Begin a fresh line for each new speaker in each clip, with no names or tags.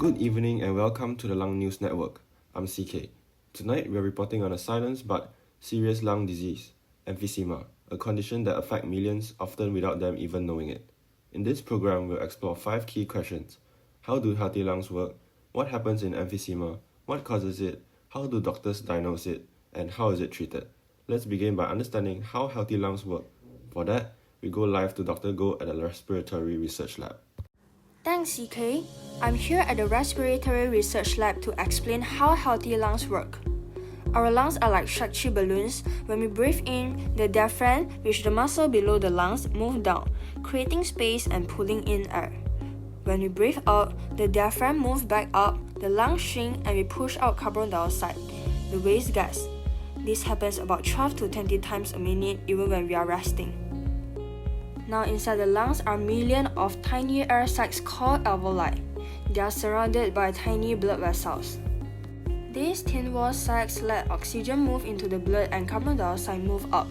Good evening and welcome to the Lung News Network. I'm CK. Tonight we are reporting on a silent but serious lung disease, emphysema, a condition that affects millions, often without them even knowing it. In this program, we'll explore 5 key questions. How do healthy lungs work? What happens in emphysema? What causes it? How do doctors diagnose it? And how is it treated? Let's begin by understanding how healthy lungs work. For that, we go live to Dr. Goh at the Respiratory Research Lab.
Thanks, CK. I'm here at the Respiratory Research Lab to explain how healthy lungs work. Our lungs are like stretchy balloons. When we breathe in, the diaphragm, which is the muscle below the lungs, moves down, creating space and pulling in air. When we breathe out, the diaphragm moves back up, the lungs shrink, and we push out carbon dioxide, the waste gas. This happens about 12 to 20 times a minute even when we are resting. Now inside the lungs are millions of tiny air sacs called alveoli. They are surrounded by tiny blood vessels. These thin wall sacs let oxygen move into the blood and carbon dioxide move up.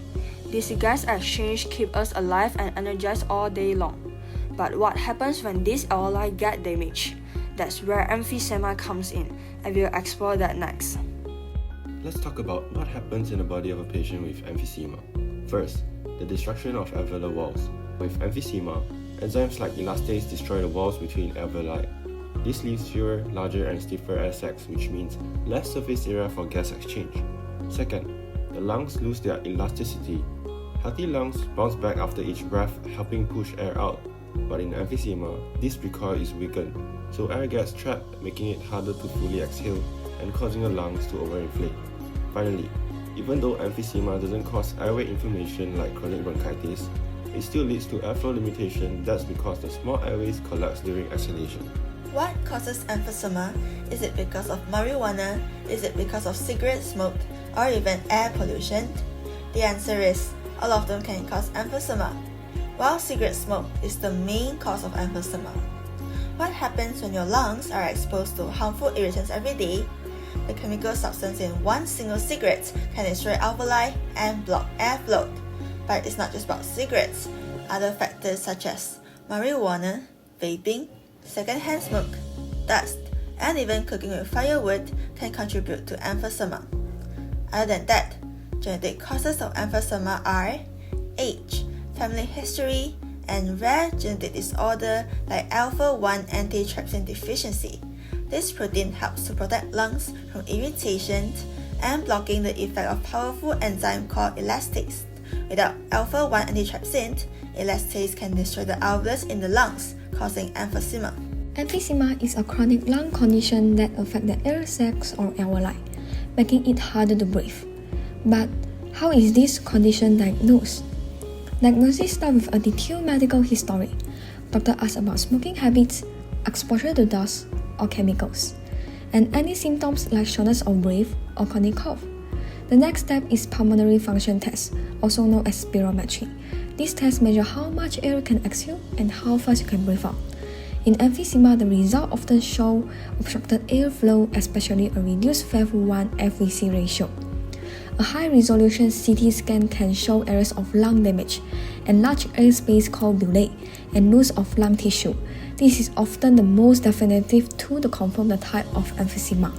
This gas exchange keeps us alive and energized all day long. But what happens when these alveoli get damaged? That's where emphysema comes in, and we'll explore that next.
Let's talk about what happens in the body of a patient with emphysema. First, the destruction of alveolar walls. With emphysema, enzymes like elastase destroy the walls between alveoli. This leaves fewer, larger and stiffer air sacs, which means less surface area for gas exchange. Second, the lungs lose their elasticity. Healthy lungs bounce back after each breath, helping push air out. But in emphysema, this recoil is weakened, so air gets trapped, making it harder to fully exhale and causing the lungs to overinflate. Finally, even though emphysema doesn't cause airway inflammation like chronic bronchitis, it still leads to airflow limitation. That's because the small airways collapse during exhalation.
What causes emphysema? Is it because of marijuana? Is it because of cigarette smoke? Or even air pollution? The answer is, all of them can cause emphysema. While cigarette smoke is the main cause of emphysema. What happens when your lungs are exposed to harmful irritants every day? The chemical substance in one single cigarette can destroy alveoli and block airflow. But it's not just about cigarettes. Other factors such as marijuana, vaping, secondhand smoke, dust, and even cooking with firewood can contribute to emphysema. Other than that, genetic causes of emphysema are age, family history, and rare genetic disorder like alpha-1 antitrypsin deficiency. This protein helps to protect lungs from irritation and blocking the effect of powerful enzyme called elastase. Without alpha-1 antitrypsin, elastase can destroy the alveolus in the lungs, causing emphysema.
Emphysema is a chronic lung condition that affects the air sacs or alveoli, making it harder to breathe. But how is this condition diagnosed? Diagnosis starts with a detailed medical history. Doctor asks about smoking habits, exposure to dust or chemicals, and any symptoms like shortness of breath or chronic cough. The next step is pulmonary function test, also known as spirometry. This test measures how much air you can exhale and how fast you can breathe out. In emphysema, the results often show obstructed airflow, especially a reduced FEV1 FVC ratio. A high-resolution CT scan can show areas of lung damage, enlarged airspace called bullae, and loss of lung tissue. This is often the most definitive tool to confirm the type of emphysema.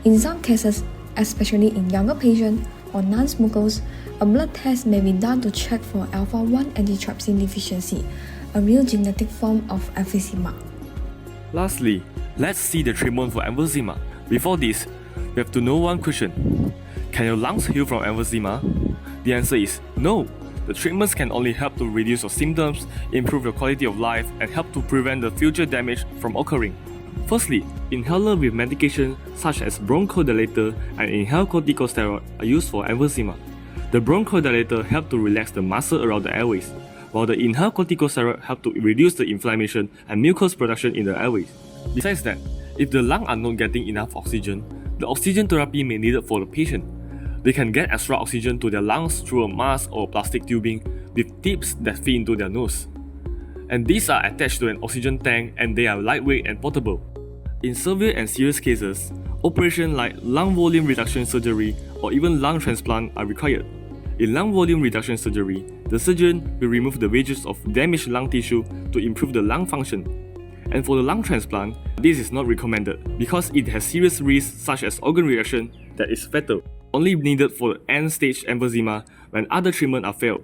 In some cases, especially in younger patients or non-smokers, a blood test may be done to check for alpha-1 antitrypsin deficiency, a real genetic form of emphysema.
Lastly, let's see the treatment for emphysema. Before this, we have to know one question. Can your lungs heal from emphysema? The answer is no. The treatments can only help to reduce your symptoms, improve your quality of life, and help to prevent the future damage from occurring. Firstly, inhaler with medication such as bronchodilator and inhaled corticosteroid are used for emphysema. The bronchodilator helps to relax the muscle around the airways, while the inhaled corticosteroid helps to reduce the inflammation and mucus production in the airways. Besides that, if the lungs are not getting enough oxygen, the oxygen therapy may be needed for the patient. They can get extra oxygen to their lungs through a mask or plastic tubing with tips that fit into their nose. And these are attached to an oxygen tank and they are lightweight and portable. In severe and serious cases, operations like lung volume reduction surgery or even lung transplant are required. In lung volume reduction surgery, the surgeon will remove the wedges of damaged lung tissue to improve the lung function. And for the lung transplant, this is not recommended because it has serious risks such as organ reaction that is fatal, only needed for end-stage emphysema when other treatments are failed.